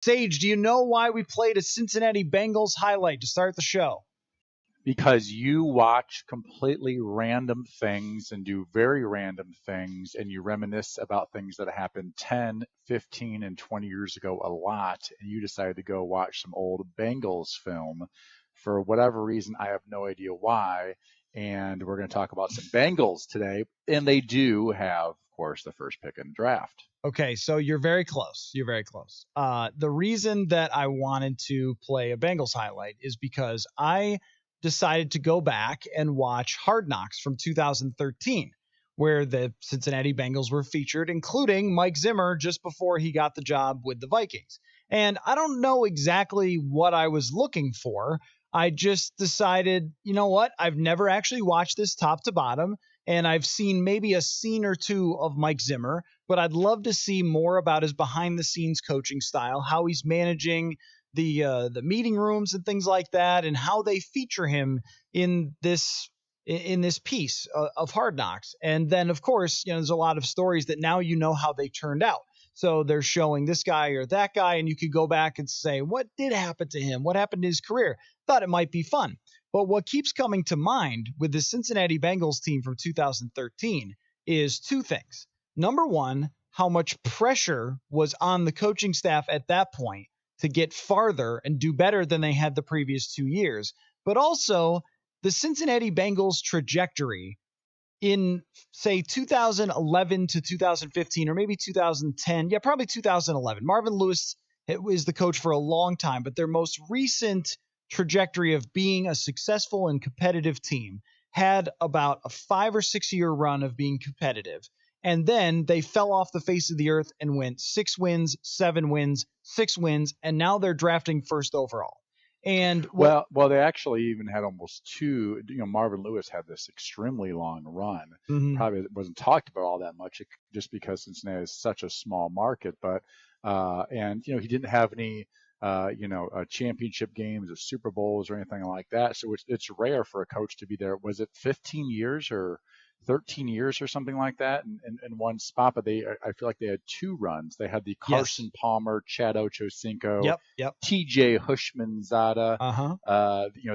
Sage, do you know why we played a Cincinnati Bengals highlight to start the show? Because you watch completely random things and do very random things, and you reminisce about things that happened 10, 15, and 20 years ago a lot, and you decided to go watch some old Bengals film for whatever reason. I have no idea why. And we're going to talk about some Bengals today, and they do have, of course, the first pick in the draft. Okay, so you're very close. You're very close. The reason that I wanted to play a Bengals highlight is because I decided to go back and watch Hard Knocks from 2013, where the Cincinnati Bengals were featured, including Mike Zimmer just before he got the job with the Vikings. And I don't know exactly what I was looking for. I just decided, you know what? I've never actually watched this top to bottom, and I've seen maybe a scene or two of Mike Zimmer, but I'd love to see more about his behind-the-scenes coaching style, how he's managing the meeting rooms and things like that, and how they feature him in this piece of Hard Knocks. And then, of course, there's a lot of stories that now you know how they turned out. So they're showing this guy or that guy, and you could go back and say, what did happen to him? What happened to his career? Thought it might be fun. But what keeps coming to mind with the Cincinnati Bengals team from 2013 is two things. Number one, how much pressure was on the coaching staff at that point to get farther and do better than they had the previous 2 years. But also the Cincinnati Bengals trajectory in, say, 2011 to 2015, or maybe 2010. Yeah, probably 2011. Marvin Lewis was the coach for a long time, but their most recent trajectory of being a successful and competitive team had about a 5 or 6 year run of being competitive. And then they fell off the face of the earth and went 6 wins, 7 wins, 6 wins, and now they're drafting first overall. And well, they actually even had almost two. Marvin Lewis had this extremely long run. Mm-hmm. Probably wasn't talked about all that much, just because Cincinnati is such a small market. But and he didn't have any championship games or Super Bowls or anything like that. So it's rare for a coach to be there. Was it 15 years or 13 years or something like that in one spot? But I feel like they had 2 runs. They had the Carson Palmer, Chad Ochocinco, yep. TJ Hushmanzada,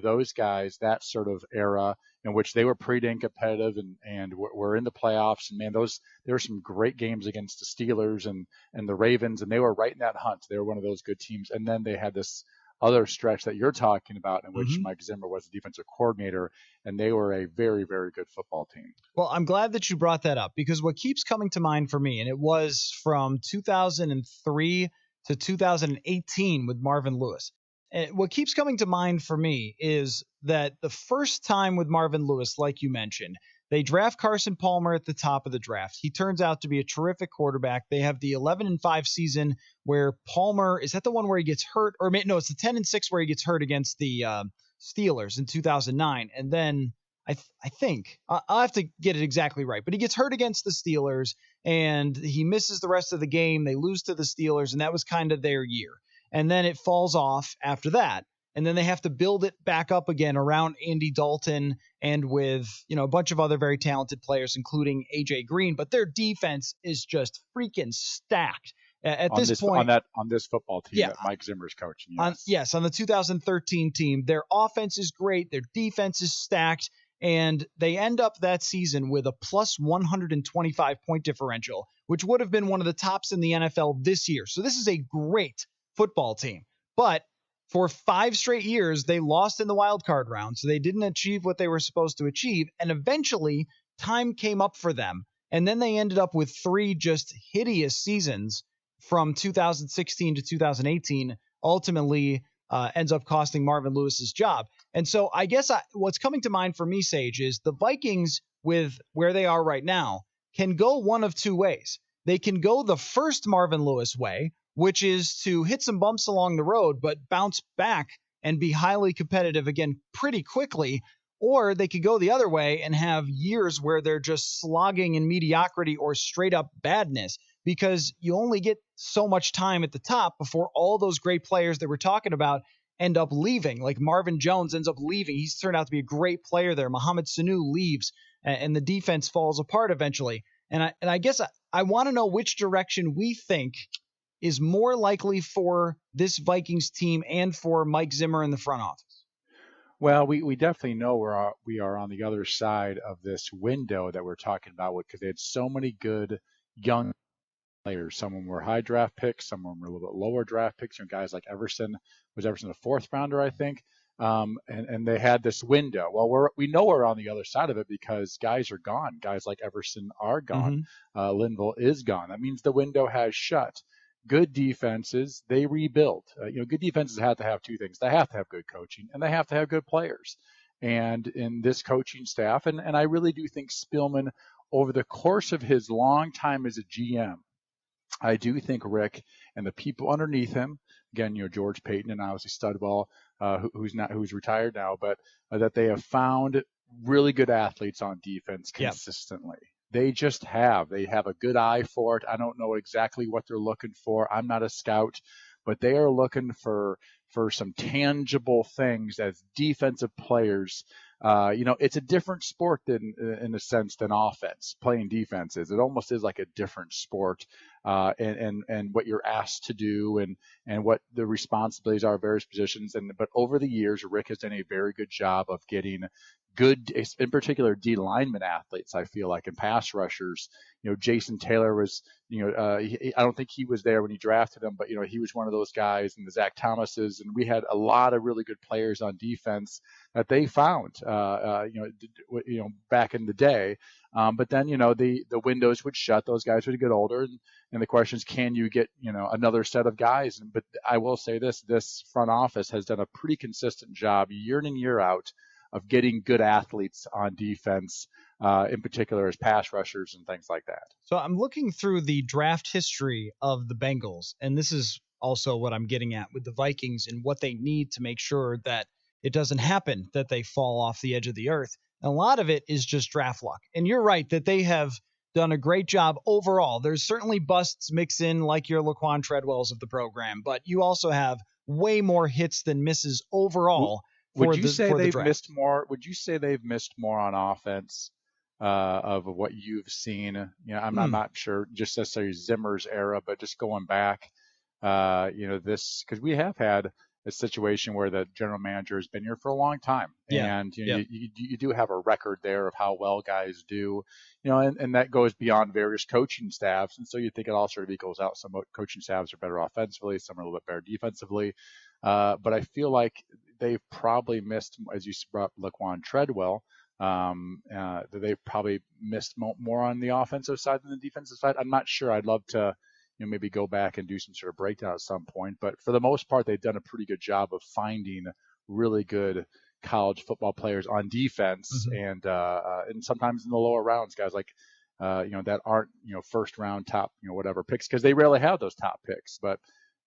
those guys, that sort of era in which they were pretty dang competitive and were in the playoffs. And man, there were some great games against the Steelers and the Ravens, and they were right in that hunt. They were one of those good teams. And then they had this other stretch that you're talking about in which Mike Zimmer was the defensive coordinator, and they were a very, very good football team. Well, I'm glad that you brought that up, because what keeps coming to mind for me, and it was from 2003 to 2018 with Marvin Lewis, what keeps coming to mind for me is that the first time with Marvin Lewis, like you mentioned, they draft Carson Palmer at the top of the draft. He turns out to be a terrific quarterback. They have the 11-5 season where Palmer, is that the one where he gets hurt? Or no, it's the 10-6 where he gets hurt against the Steelers in 2009. And then I think I'll have to get it exactly right, but he gets hurt against the Steelers and he misses the rest of the game. They lose to the Steelers, and that was kind of their year. And then it falls off after that. And then they have to build it back up again around Andy Dalton and with, a bunch of other very talented players, including AJ Green. But their defense is just freaking stacked at this point. On this football team that Mike Zimmer's coaching. Yes. On the 2013 team, their offense is great. Their defense is stacked. And they end up that season with a plus 125 point differential, which would have been one of the tops in the NFL this year. So this is a great football team. But for 5 straight years, they lost in the wild card round, so they didn't achieve what they were supposed to achieve. And eventually, time came up for them. And then they ended up with 3 just hideous seasons from 2016 to 2018, ultimately ends up costing Marvin Lewis's job. And so I guess what's coming to mind for me, Sage, is the Vikings, with where they are right now, can go one of 2 ways. They can go the first Marvin Lewis way, which is to hit some bumps along the road, but bounce back and be highly competitive again pretty quickly. Or they could go the other way and have years where they're just slogging in mediocrity or straight up badness, because you only get so much time at the top before all those great players that we're talking about end up leaving. Like Marvin Jones ends up leaving. He's turned out to be a great player there. Mohamed Sanu leaves, and the defense falls apart eventually. And I guess I want to know which direction we think is more likely for this Vikings team and for Mike Zimmer in the front office? Well, we definitely know we are on the other side of this window that we're talking about because they had so many good young players. Some of them were high draft picks, some of them were a little bit lower draft picks. And guys like Everson, was Everson a fourth rounder, I think? And they had this window. Well, we know we're on the other side of it because guys are gone. Guys like Everson are gone. Linville is gone. That means the window has shut. Good defenses, they rebuild. Good defenses have to have two things. They have to have good coaching and they have to have good players. And in this coaching staff, and I really do think Spielman, over the course of his long time as a GM, I do think Rick and the people underneath him, again, George Payton and obviously Studwell, who's retired now, but that they have found really good athletes on defense consistently. Yep. They just have. They have a good eye for it. I don't know exactly what they're looking for. I'm not a scout, but they are looking for some tangible things as defensive players. It's a different sport in a sense than offense. Playing defense is. It almost is like a different sport, and what you're asked to do and what the responsibilities are of various positions. But over the years, Rick has done a very good job of getting good, in particular, D lineman athletes. I feel like, and pass rushers. Jason Taylor was. I don't think he was there when he drafted him, but he was one of those guys, and the Zach Thomases, and we had a lot of really good players on defense that they found, back in the day. But then, the windows would shut, those guys would get older, and the question is, can you get, another set of guys? But I will say this front office has done a pretty consistent job year in and year out of getting good athletes on defense, in particular as pass rushers and things like that. So I'm looking through the draft history of the Bengals, and this is also what I'm getting at with the Vikings and what they need to make sure that it doesn't happen, that they fall off the edge of the earth. And a lot of it is just draft luck. And you're right that they have done a great job overall. There's certainly busts mixed in, like your Laquan Treadwells of the program, but you also have way more hits than misses overall. Would you say they've missed more? Would you say they've missed more on offense of what you've seen? I'm not sure just necessarily Zimmer's era, but just going back, this, because we have had a situation where the general manager has been here for a long time, and you do have a record there of how well guys do, and that goes beyond various coaching staffs, and so you think it all sort of equals out. Some coaching staffs are better offensively, some are a little bit better defensively, but I feel like they've probably missed, as you brought up Laquan Treadwell, that they've probably missed more on the offensive side than the defensive side. I'm not sure. I'd love to maybe go back and do some sort of breakdown at some point. But for the most part, they've done a pretty good job of finding really good college football players on defense, and sometimes in the lower rounds, guys like that aren't first round top whatever picks, because they rarely have those top picks, but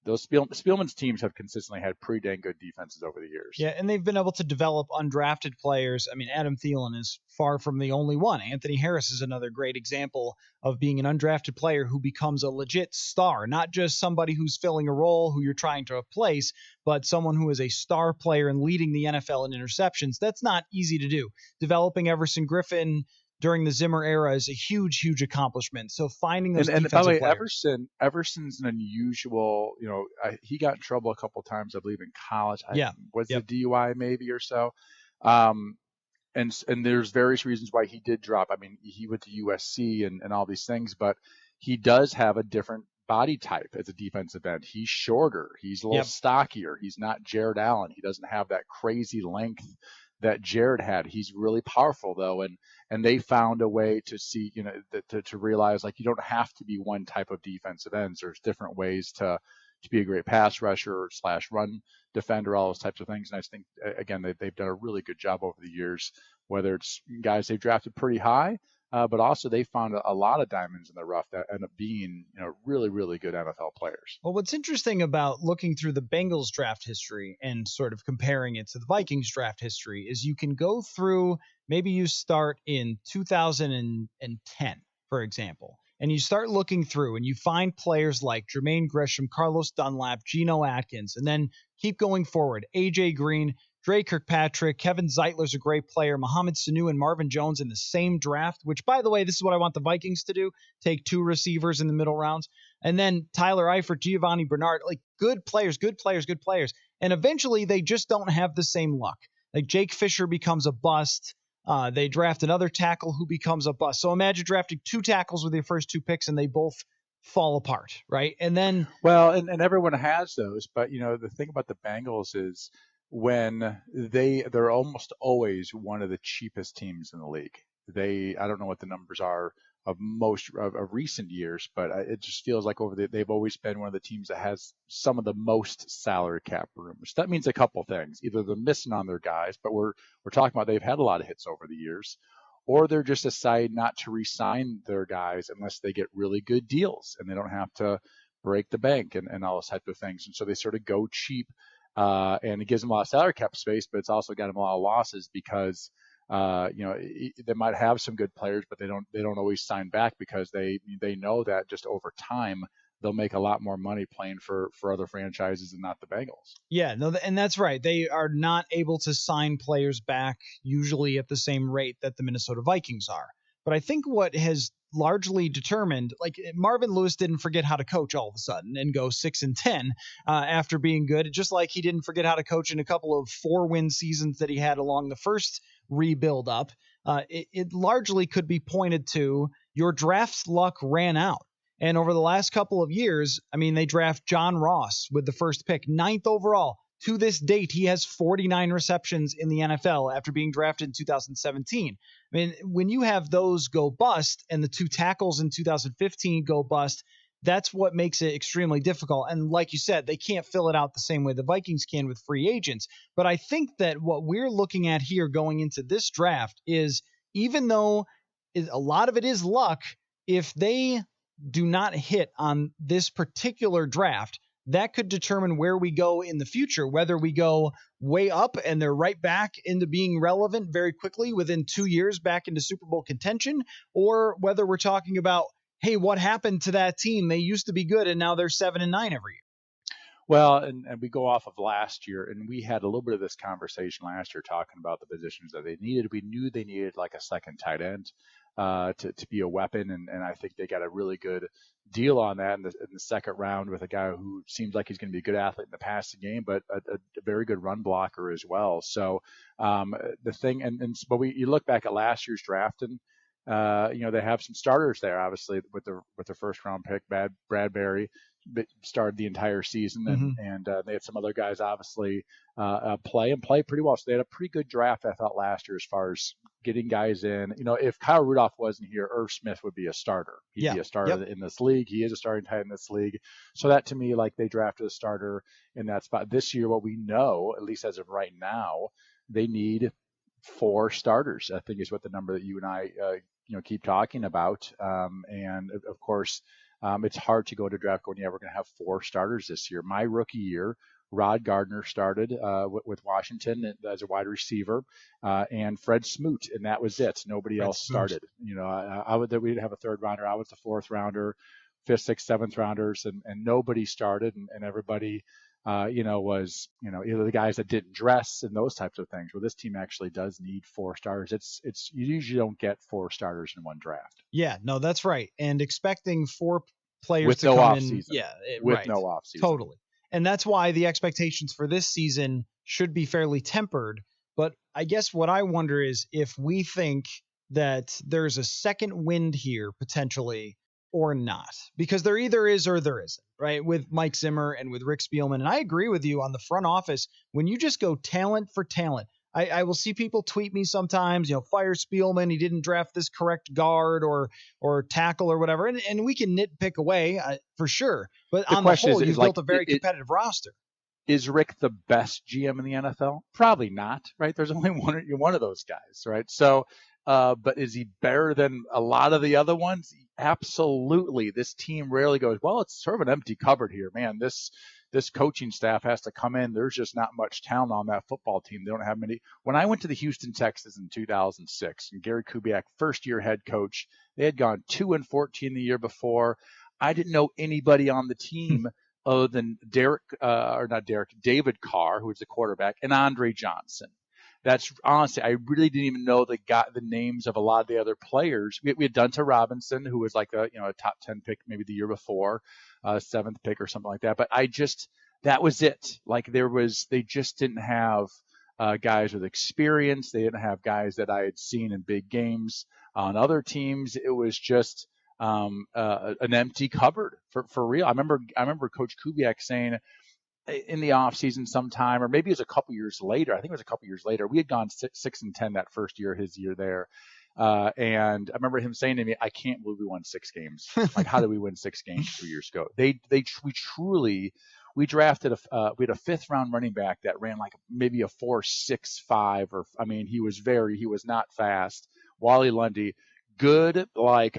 those Spielman's teams have consistently had pretty dang good defenses over the years. Yeah, and they've been able to develop undrafted players. I mean, Adam Thielen is far from the only one. Anthony Harris is another great example of being an undrafted player who becomes a legit star, not just somebody who's filling a role who you're trying to replace, but someone who is a star player and leading the NFL in interceptions. That's not easy to do. Developing Everson Griffin during the Zimmer era is a huge, huge accomplishment. So finding those and by the way, players. Everson's an unusual. He got in trouble a couple of times, I believe, in college. Was it DUI maybe or so? And there's various reasons why he did drop. I mean, he went to USC and all these things, but he does have a different body type as a defensive end. He's shorter. He's a little stockier. He's not Jared Allen. He doesn't have that crazy length that Jared had. He's really powerful though, and they found a way to see, to realize, like, you don't have to be one type of defensive ends. There's different ways to be a great pass rusher / run defender, all those types of things. And I just think, again, they've done a really good job over the years, whether it's guys they've drafted pretty high, but also they found a lot of diamonds in the rough that end up being, really, really good NFL players. Well, what's interesting about looking through the Bengals draft history and sort of comparing it to the Vikings draft history is you can go through, maybe you start in 2010, for example, and you start looking through and you find players like Jermaine Gresham, Carlos Dunlap, Geno Atkins, and then keep going forward. AJ Green, Dre Kirkpatrick, Kevin Zeitler's a great player, Mohamed Sanu and Marvin Jones in the same draft, which, by the way, this is what I want the Vikings to do, take 2 receivers in the middle rounds. And then Tyler Eifert, Giovanni Bernard, like good players, good players, good players. And eventually they just don't have the same luck. Like Jake Fisher becomes a bust. They draft another tackle who becomes a bust. So imagine drafting 2 tackles with your first 2 picks and they both fall apart, right? And then and everyone has those, but the thing about the Bengals is when they're almost always one of the cheapest teams in the league. I don't know what the numbers are of most of recent years, but it just feels like they've always been one of the teams that has some of the most salary cap room. Which that means a couple things: either they're missing on their guys, but we're talking about they've had a lot of hits over the years, or they're just decide not to re-sign their guys unless they get really good deals and they don't have to break the bank and all those type of things. And so they sort of go cheap, and it gives them a lot of salary cap space, but it's also got them a lot of losses because they might have some good players, but they don't always sign back because they know that just over time they'll make a lot more money playing for other franchises and not the Bengals. Yeah, no, and that's right. They are not able to sign players back usually at the same rate that the Minnesota Vikings are. But I think what has largely determined, like Marvin Lewis didn't forget how to coach all of a sudden and go 6-10 after being good, just like he didn't forget how to coach in a couple of 4-win seasons that he had along the first rebuild up. It largely could be pointed to your draft's luck ran out. And over the last couple of years, I mean, they draft John Ross with the first pick, 9th overall. To this date, he has 49 receptions in the NFL after being drafted in 2017. I mean, when you have those go bust and the 2 tackles in 2015 go bust, that's what makes it extremely difficult. And like you said, they can't fill it out the same way the Vikings can with free agents. But I think that what we're looking at here going into this draft is, even though a lot of it is luck, if they do not hit on this particular draft, that could determine where we go in the future, whether we go way up and they're right back into being relevant very quickly within 2 years back into Super Bowl contention, or whether we're talking about, hey, what happened to that team? They used to be good and now they're 7-9 every year. Well, and we go off of last year, and we had a little bit of this conversation last year talking about the positions that they needed. We knew they needed like a second tight end to be a weapon, and I think they got a really good deal on that in the second round with a guy who seems like he's going to be a good athlete in the passing game, but a very good run blocker as well. So the thing, you look back at last year's draft, and they have some starters there, obviously with their first round pick, Bradbury started the entire season, and they had some other guys obviously play pretty well. So they had a pretty good draft, I thought, last year as far as getting guys in. If Kyle Rudolph wasn't here, Irv Smith would be a starter. He'd be a starter in this league. He is a starting tight end in this league. So that to me, like, they drafted a starter in that spot. This year, what we know, at least as of right now, they need 4 starters, I think, is what the number that you and I keep talking about. And of course, it's hard to go to draft going, we're going to have 4 starters this year. My rookie year, Rod Gardner started with Washington as a wide receiver, and Fred Smoot, and that was it. Nobody else started. We'd have a 3rd rounder. I was the 4th rounder, 5th, 6th, 7th rounders, and nobody started, and everybody was either the guys that didn't dress and those types of things. Well, this team actually does need 4 starters. It's you usually don't get 4 starters in one draft. Yeah, no, that's right. And expecting 4 players with to no come off in, season. with right. no off season, totally. And that's why the expectations for this season should be fairly tempered. But I guess what I wonder is if we think that there's a second wind here potentially or not, because there either is or there isn't, right? With Mike Zimmer and with Rick Spielman. And I agree with you on the front office. When you just go talent for talent, I will see people tweet me sometimes, fire Spielman. He didn't draft this correct guard or tackle or whatever. And we can nitpick away for sure. But on the whole, you've built a very competitive roster. Is Rick the best GM in the NFL? Probably not, right? There's only one of those guys, right? So, but is he better than a lot of the other ones? Absolutely. This team rarely goes, well, it's sort of an empty cupboard here, man. This coaching staff has to come in. There's just not much talent on that football team. They don't have many. When I went to the Houston Texans in 2006, and Gary Kubiak, first-year head coach, they had gone 2-14 the year before. I didn't know anybody on the team other than David Carr, who was the quarterback, and Andre Johnson. That's honestly, I really didn't even know the names of a lot of the other players. We had Dunta Robinson, who was like a top 10 pick maybe the year before. seventh pick or something like that. But that was it. Like they just didn't have guys with experience. They didn't have guys that I had seen in big games on other teams. It was just an empty cupboard for real. I remember Coach Kubiak saying in the off season sometime, or maybe it was a couple years later. I think it was a couple years later. We had gone 6-10 that first year, his year there. And I remember him saying to me, "I can't believe we won 6 games. Like, how did we win 6 games 2 years ago?" We drafted we had a fifth round running back that ran like maybe a 4.65, or I mean, he was not fast. Wally Lundy, good, like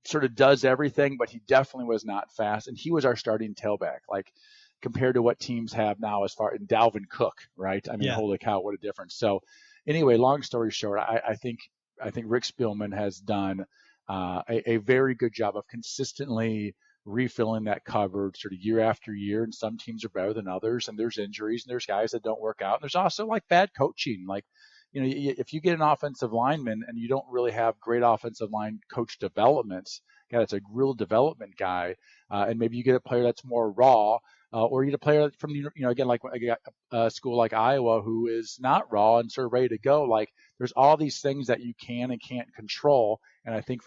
sort of does everything, but he definitely was not fast. And he was our starting tailback. Like, compared to what teams have now as far in Dalvin Cook, right? I mean, holy cow, what a difference. So anyway, long story short, I think Rick Spielman has done a very good job of consistently refilling that cupboard sort of year after year. And some teams are better than others, and there's injuries, and there's guys that don't work out. And there's also like bad coaching. Like, if you get an offensive lineman and you don't really have great offensive line coach development, guy that's a real development guy, and maybe you get a player that's more raw, or you get a player from, again, like a school like Iowa who is not raw and sort of ready to go. Like, there's all these things that you can and can't control. And I think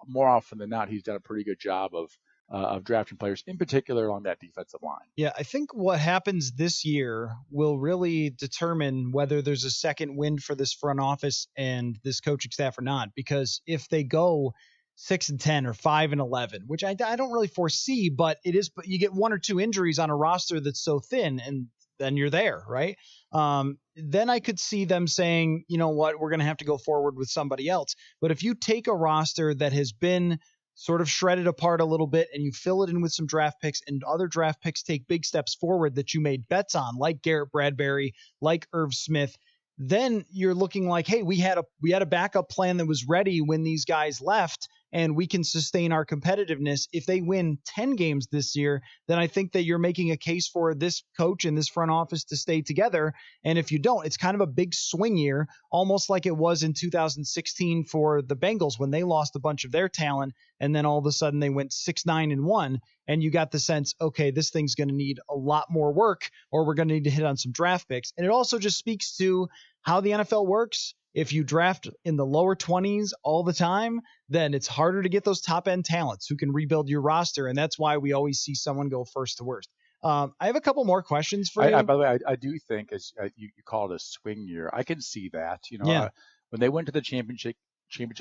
more often than not, he's done a pretty good job of drafting players, in particular along that defensive line. Yeah, I think what happens this year will really determine whether there's a second wind for this front office and this coaching staff or not. Because if they go 6-10 or 5-11, which I don't really foresee, but you get one or two injuries on a roster that's so thin, and then you're there, right? Then I could see them saying, you know what, we're going to have to go forward with somebody else. But if you take a roster that has been sort of shredded apart a little bit and you fill it in with some draft picks, and other draft picks take big steps forward that you made bets on, like Garrett Bradbury, like Irv Smith, then you're looking like, hey, we had a backup plan that was ready when these guys left, and we can sustain our competitiveness. If they win 10 games this year, then I think that you're making a case for this coach and this front office to stay together. And if you don't, it's kind of a big swing year, almost like it was in 2016 for the Bengals when they lost a bunch of their talent, and then all of a sudden they went 6-9-1, and you got the sense, okay, this thing's going to need a lot more work, or we're going to need to hit on some draft picks. And it also just speaks to how the NFL works. If you draft in the lower 20s all the time, then it's harder to get those top-end talents who can rebuild your roster, and that's why we always see someone go first to worst. I have a couple more questions for you. By the way, I do think, as you call it a swing year, I can see that. When they went to the championship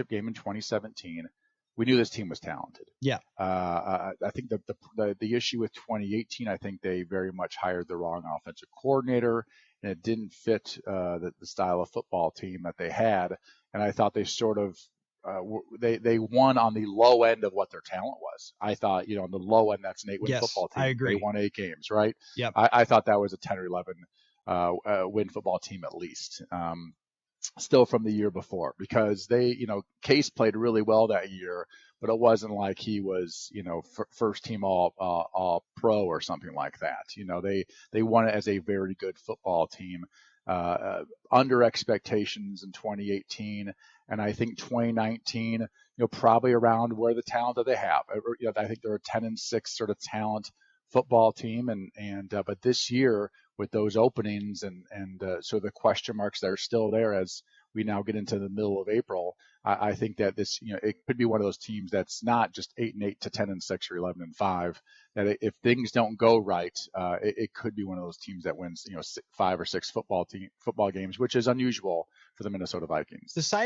game in 2017, we knew this team was talented. Yeah. I think the issue with 2018, I think they very much hired the wrong offensive coordinator, and it didn't fit the style of football team that they had. And I thought they sort of they won on the low end of what their talent was. I thought, on the low end, that's an 8-win football team. I agree. They won 8 games, right? Yep. I thought that was a 10 or 11 win football team at least. Still from the year before, because Case played really well that year, but it wasn't like he was, first team all pro or something like that. They won it as a very good football team, under expectations in 2018. And I think 2019, probably around where the talent that they have. I think they're a 10-6 sort of talent football team. But this year, with those openings and so the question marks that are still there as we now get into the middle of April, I think that this, it could be one of those teams that's not just 8-8 to 10-6 or 11-5. That if things don't go right, it could be one of those teams that wins, 5 or 6 football games, which is unusual for the Minnesota Vikings.